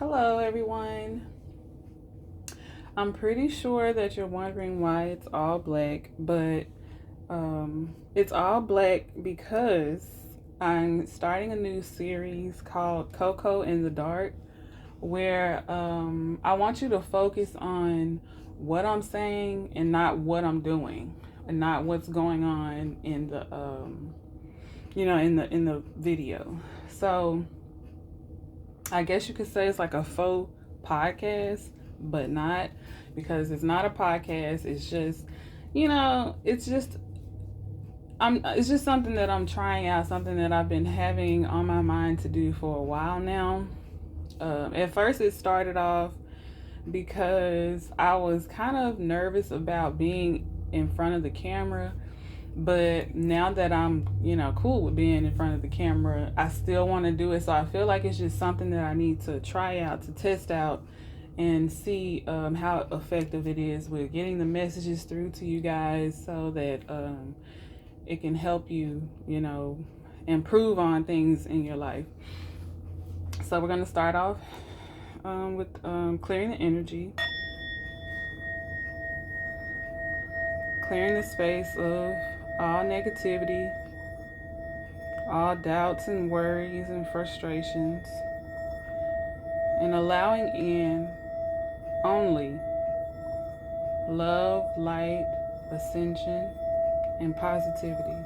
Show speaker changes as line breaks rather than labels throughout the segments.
Hello, everyone. I'm pretty sure that you're wondering why it's all black, but it's all black because I'm starting a new series called CoCo in the Dark, where I want you to focus on what I'm saying and not what I'm doing, and not what's going on in the in the video. So I guess you could say it's like a faux podcast, but not, because it's not a podcast. It's just, it's just something that I'm trying out, something that I've been having on my mind to do for a while now. At first, it started off because I was kind of nervous about being in front of the camera. But now that I'm, cool with being in front of the camera, I still want to do it. So I feel like it's just something that I need to try out, to test out, and see how effective it is with getting the messages through to you guys, so that it can help you, improve on things in your life. So we're going to start off with clearing the energy, clearing the space of all negativity, all doubts and worries and frustrations, and allowing in only love, light, ascension, and positivity.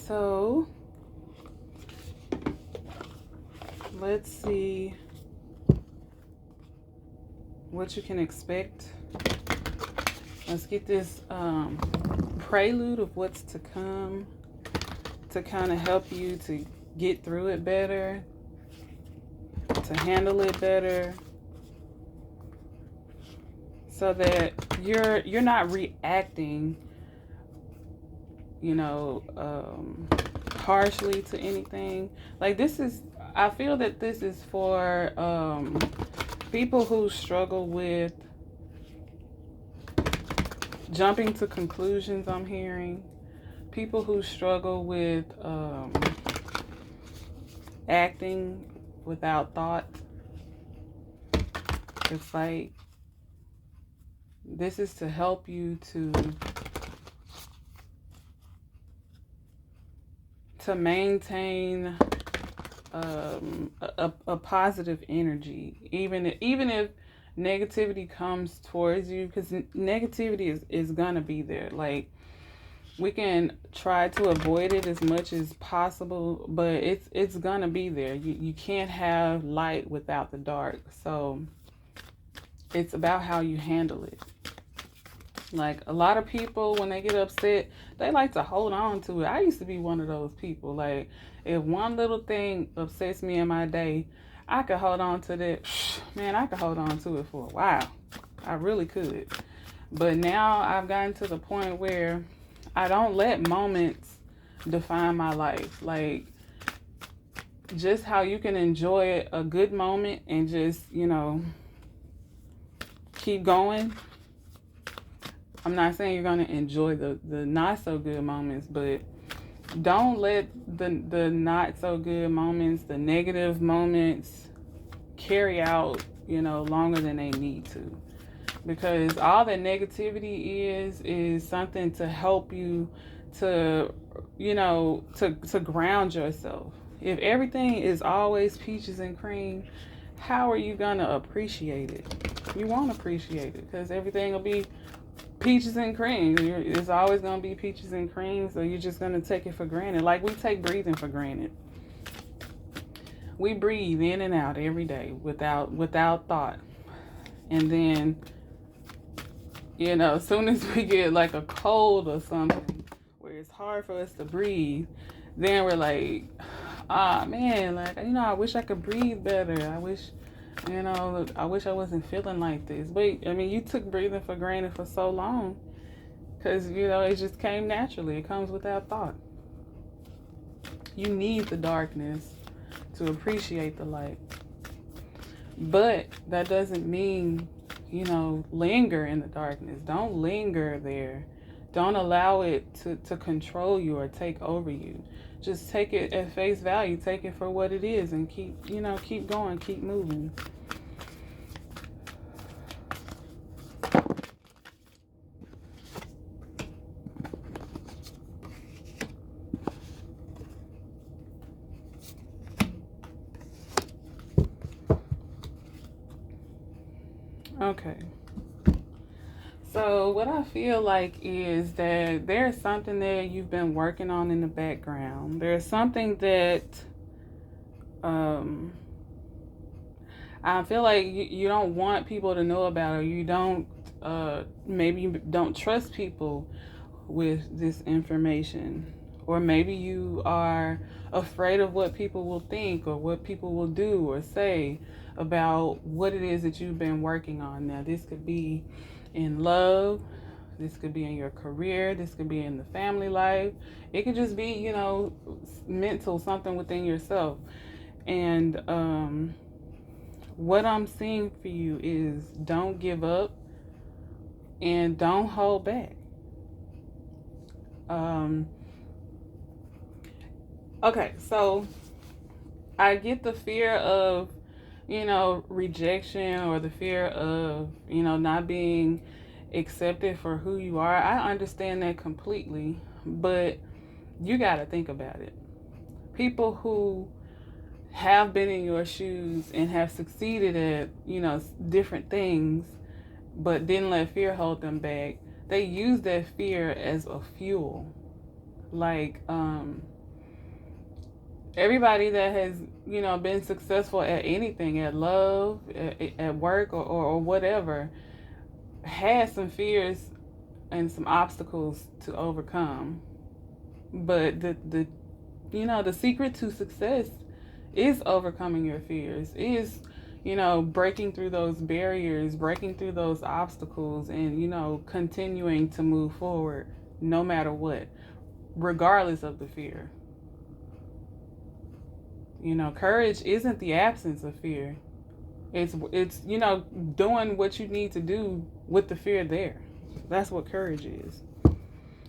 So let's see what you can expect. Let's get this prelude of what's to come, to kind of help you to get through it better, to handle it better, so that you're not reacting, harshly to anything. Like, I feel that this is for people who struggle with jumping to conclusions. I'm hearing people who struggle with acting without thought. It's like this is to help you to maintain a positive energy, even if negativity comes towards you, because negativity is gonna be there. Like, we can try to avoid it as much as possible, but it's gonna be there. You can't have light without the dark. So it's about how you handle it. Like, a lot of people, when they get upset, they like to hold on to it. I used to be one of those people. Like, if one little thing upsets me in my day, I could hold on to that. Man, I could hold on to it for a while. I really could. But now I've gotten to the point where I don't let moments define my life. Like, just how you can enjoy a good moment and just, keep going. I'm not saying you're going to enjoy the not so good moments, but don't let the not so good moments, the negative moments, carry out, longer than they need to. Because all that negativity is something to help you to, to ground yourself. If everything is always peaches and cream, how are you going to appreciate it? You won't appreciate it, because everything will be peaches and cream. It's always going to be peaches and cream, so you're just going to take it for granted. Like, we take breathing for granted. We breathe in and out every day without thought. And then, as soon as we get like a cold or something where it's hard for us to breathe, then we're like, man, like, I wish I could breathe better. I wish You know, I wish I wasn't feeling like this. But, I mean, you took breathing for granted for so long because, you know, it just came naturally. It comes without thought. You need the darkness to appreciate the light. But that doesn't mean, you know, linger in the darkness. Don't linger there. Don't allow it to control you or take over you. Just take it at face value. Take it for what it is and keep, you know, keep going, keep moving. Okay. So what I feel like is that there's something that you've been working on in the background. There's something that um, I feel like you don't want people to know about, or you don't maybe you don't trust people with this information, or maybe you are afraid of what people will think or what people will do or say about what it is that you've been working on. Now, this could be in love, this could be in your career, this could be in the family life, it could just be, you know, mental, something within yourself. And what I'm seeing for you is don't give up and don't hold back. Okay, so I get the fear of, you know, rejection, or the fear of, you know, not being accepted for who you are. I understand that completely, but you got to think about it. People who have been in your shoes and have succeeded at, you know, different things, but didn't let fear hold them back, they use that fear as a fuel. Like, everybody that has, you know, been successful at anything, at love, at work, or whatever, has some fears and some obstacles to overcome. But the you know, the secret to success is overcoming your fears, is, you know, breaking through those barriers, breaking through those obstacles, and, you know, continuing to move forward no matter what, regardless of the fear. You know, courage isn't the absence of fear. It's you know, doing what you need to do with the fear there. That's what courage is.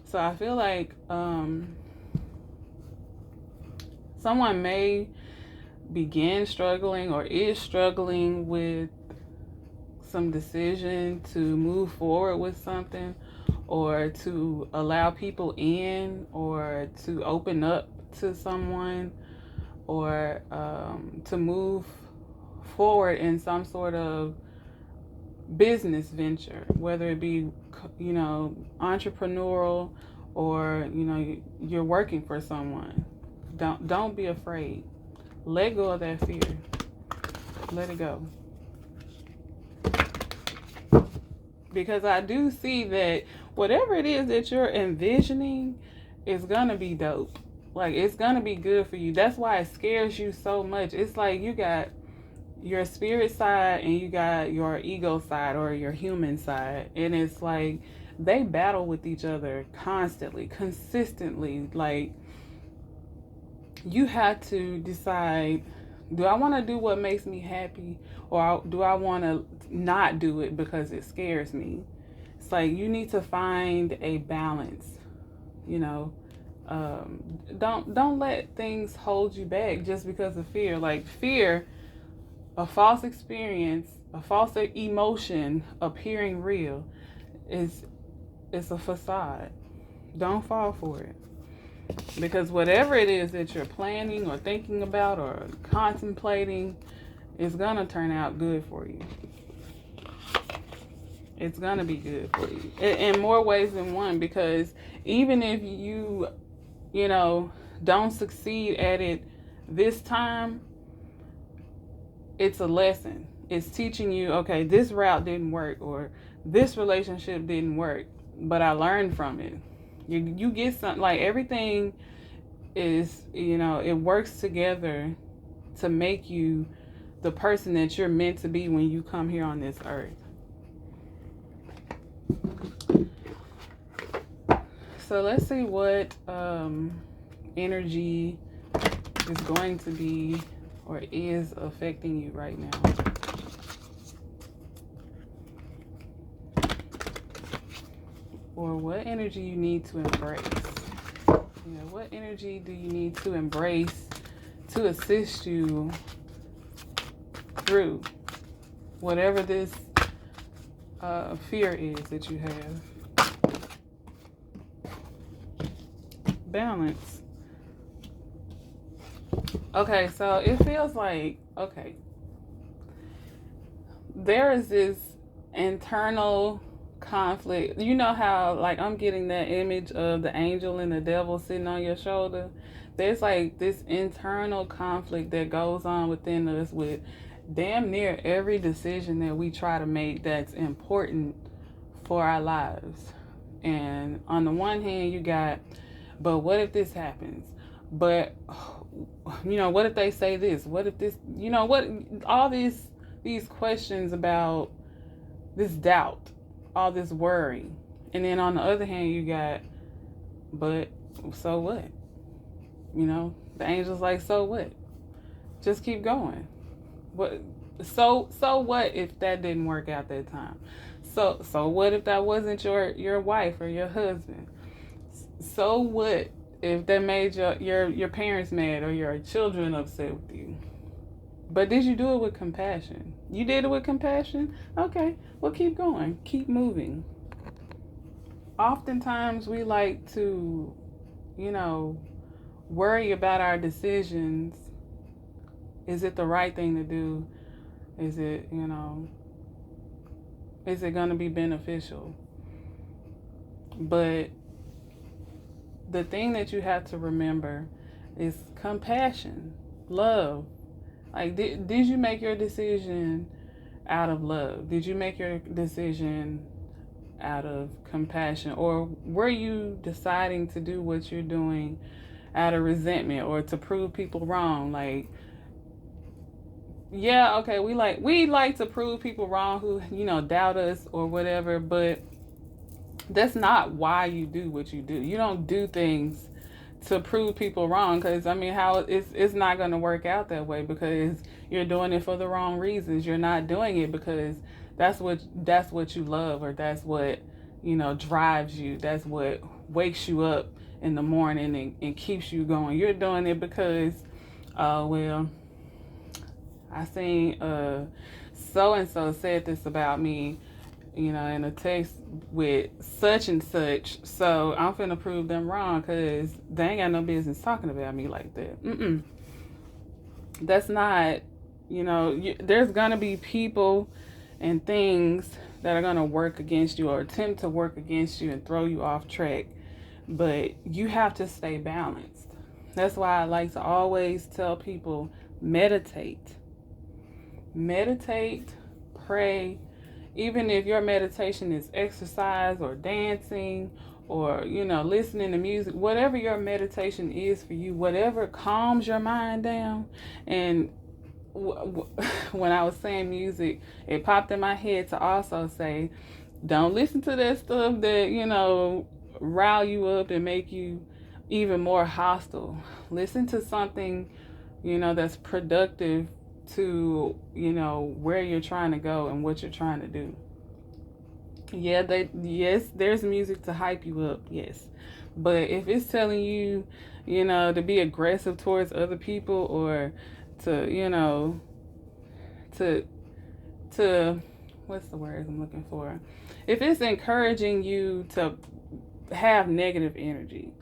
So I feel like someone may begin struggling or is struggling with some decision to move forward with something, or to allow people in, or to open up to someone, or to move forward in some sort of business venture, whether it be, you know, entrepreneurial, or, you know, you're working for someone. Don't be afraid. Let go of that fear. Let it go. Because I do see that whatever it is that you're envisioning is gonna be dope. Like, it's gonna be good for you. That's why it scares you so much. It's like you got your spirit side and you got your ego side, or your human side. And it's like they battle with each other constantly, consistently. Like, you have to decide, do I want to do what makes me happy, or do I want to not do it because it scares me? It's like you need to find a balance, you know. Don't let things hold you back just because of fear. Like, fear, a false experience, a false emotion appearing real, is it's a facade. Don't fall for it. Because whatever it is that you're planning or thinking about or contemplating is gonna turn out good for you. It's gonna be good for you in more ways than one. Because even if you know, don't succeed at it this time, it's a lesson. It's teaching you, okay, this route didn't work, or this relationship didn't work, but I learned from it. You get something. Like, everything is, you know, it works together to make you the person that you're meant to be when you come here on this earth. So let's see what energy is going to be or is affecting you right now. Or what energy you need to embrace. What energy do you need to embrace to assist you through whatever this fear is that you have. Balance. Okay, so it feels like, okay, there is this internal conflict. You know how, like, I'm getting that image of the angel and the devil sitting on your shoulder? There's like this internal conflict that goes on within us with damn near every decision that we try to make that's important for our lives. And on the one hand, you got, but what if this happens? But, what if they say this? What if this, what, all these questions about this doubt, all this worry. And then on the other hand, you got, but so what? The angel's like, so what? Just keep going. What? So what if that didn't work out that time? So what if that wasn't your wife or your husband? So what if that made your parents mad or your children upset with you? But did you do it with compassion? You did it with compassion? Okay, well, keep going. Keep moving. Oftentimes we like to, worry about our decisions. Is it the right thing to do? Is it, is it going to be beneficial? But the thing that you have to remember is compassion, love. Like, did you make your decision out of love? Did you make your decision out of compassion? Or were you deciding to do what you're doing out of resentment or to prove people wrong? Like, yeah, okay, we like to prove people wrong who, doubt us or whatever, but that's not why you do what you do. You don't do things to prove people wrong, because how it's not going to work out that way, because you're doing it for the wrong reasons. You're not doing it because that's what you love, or that's what drives you. That's what wakes you up in the morning and keeps you going. You're doing it because well, I seen so and so said this about me, in a text with such and such, so I'm finna prove them wrong because they ain't got no business talking about me like that. That's not, there's gonna be people and things that are gonna work against you or attempt to work against you and throw you off track, but you have to stay balanced. That's why I like to always tell people, meditate, pray. Even if your meditation is exercise or dancing or, listening to music, whatever your meditation is for you, whatever calms your mind down. And when I was saying music, it popped in my head to also say, don't listen to that stuff that, rile you up and make you even more hostile. Listen to something, that's productive to, where you're trying to go and what you're trying to do. Yeah, there's music to hype you up, yes. But if it's telling you, to be aggressive towards other people, or to, to what's the word I'm looking for? If it's encouraging you to have negative energy,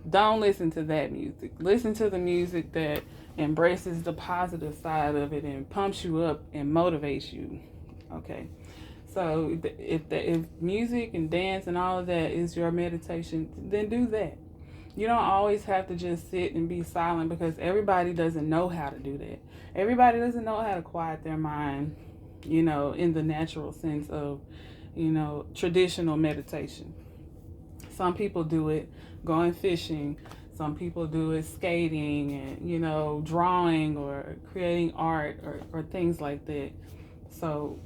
don't listen to that music. Listen to the music that embraces the positive side of it and pumps you up and motivates you. Okay, so if music and dance and all of that is your meditation, then do that. You don't always have to just sit and be silent, because everybody doesn't know how to do that. Everybody doesn't know how to quiet their mind, in the natural sense of, traditional meditation. Some people do it going fishing. Some people do it skating and, you know, drawing or creating art or things like that. So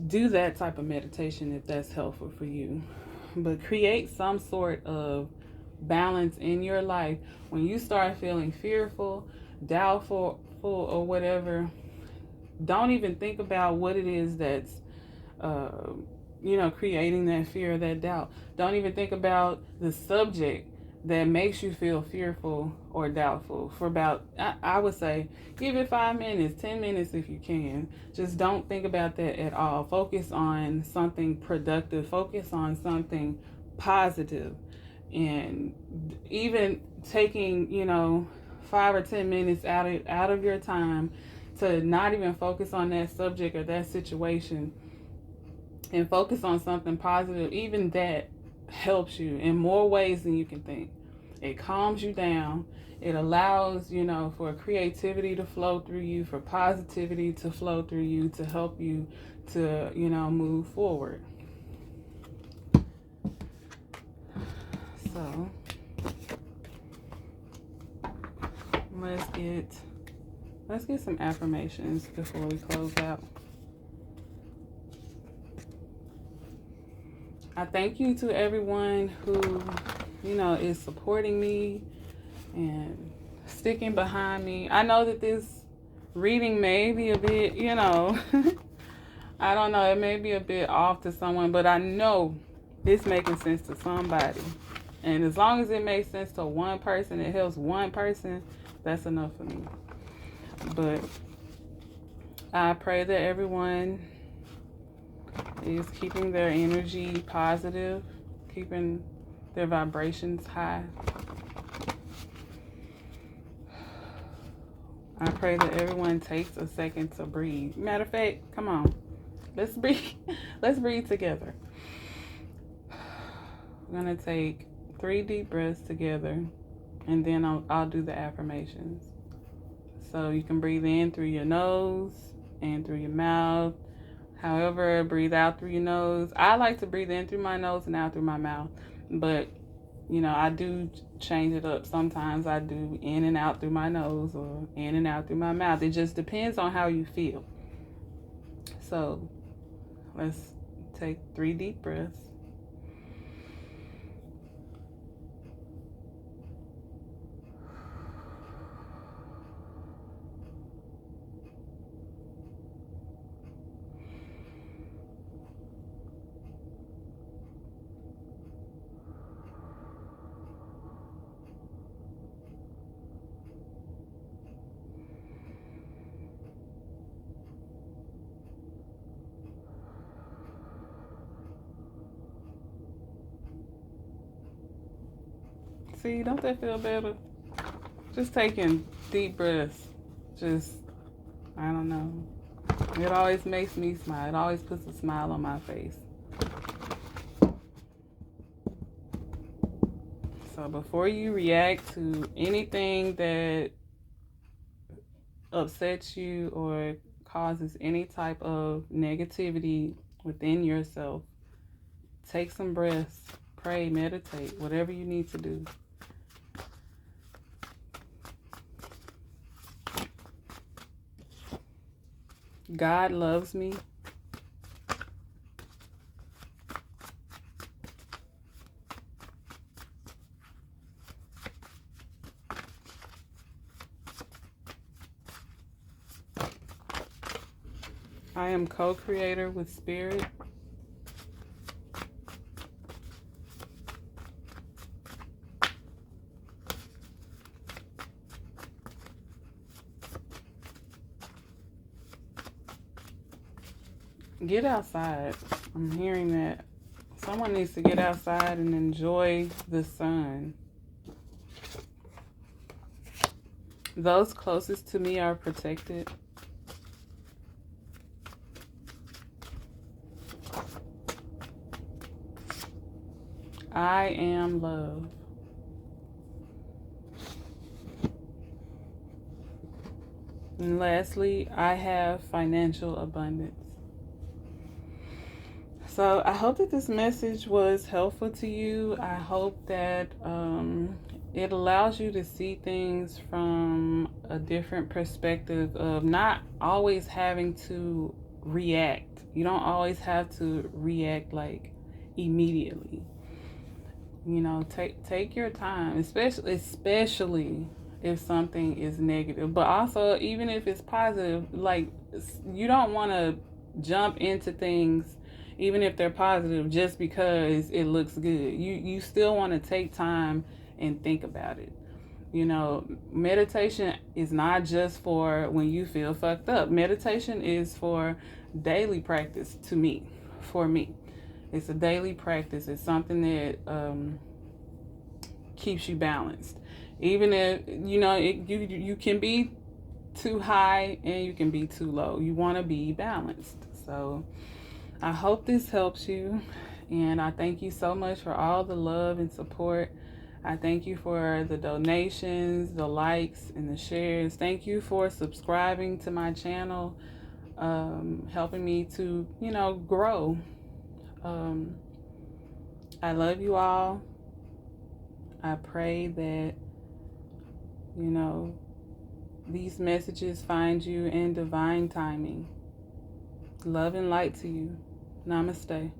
do that type of meditation if that's helpful for you. But create some sort of balance in your life. When you start feeling fearful, doubtful, or whatever, don't even think about what it is that's uh, creating that fear or that doubt. Don't even think about the subject that makes you feel fearful or doubtful for about, I would say, give it 5 minutes, 10 minutes if you can. Just don't think about that at all. Focus on something productive. Focus on something positive. And even taking, 5 or 10 minutes out of your time to not even focus on that subject or that situation and focus on something positive, even that helps you in more ways than you can think. It calms you down. It allows, for creativity to flow through you, for positivity to flow through you, to help you to, move forward. So let's get some affirmations before we close out. I thank you to everyone who, is supporting me and sticking behind me. I know that this reading may be a bit, I don't know, it may be a bit off to someone, but I know it's making sense to somebody. And as long as it makes sense to one person, it helps one person, that's enough for me. But I pray that everyone is keeping their energy positive, keeping their vibrations high. I pray that everyone takes a second to breathe. Matter of fact, come on, let's breathe. Let's breathe together. We're gonna take 3 deep breaths together, and then I'll do the affirmations. So you can breathe in through your nose and through your mouth. However, breathe out through your nose. I like to breathe in through my nose and out through my mouth. But, I do change it up. Sometimes I do in and out through my nose or in and out through my mouth. It just depends on how you feel. So, let's take 3 deep breaths. See, don't that feel better? Just taking deep breaths. I don't know. It always makes me smile. It always puts a smile on my face. So before you react to anything that upsets you or causes any type of negativity within yourself, take some breaths, pray, meditate, whatever you need to do. God loves me. I am co-creator with Spirit. Get outside. I'm hearing that. Someone needs to get outside and enjoy the sun. Those closest to me are protected. I am love. And lastly, I have financial abundance. So I hope that this message was helpful to you. I hope that it allows you to see things from a different perspective of not always having to react. You don't always have to react like immediately. You know, take your time, especially if something is negative, but also even if it's positive. Like, you don't want to jump into things even if they're positive just because it looks good. You still want to take time and think about it. You know, meditation is not just for when you feel fucked up. Meditation is for daily practice. To me, for me, it's a daily practice. It's something that keeps you balanced. Even if you can be too high and you can be too low. You want to be balanced. So I hope this helps you, and I thank you so much for all the love and support. I thank you for the donations, the likes, and the shares. Thank you for subscribing to my channel, helping me to, grow. I love you all. I pray that, these messages find you in divine timing. Love and light to you. Namaste.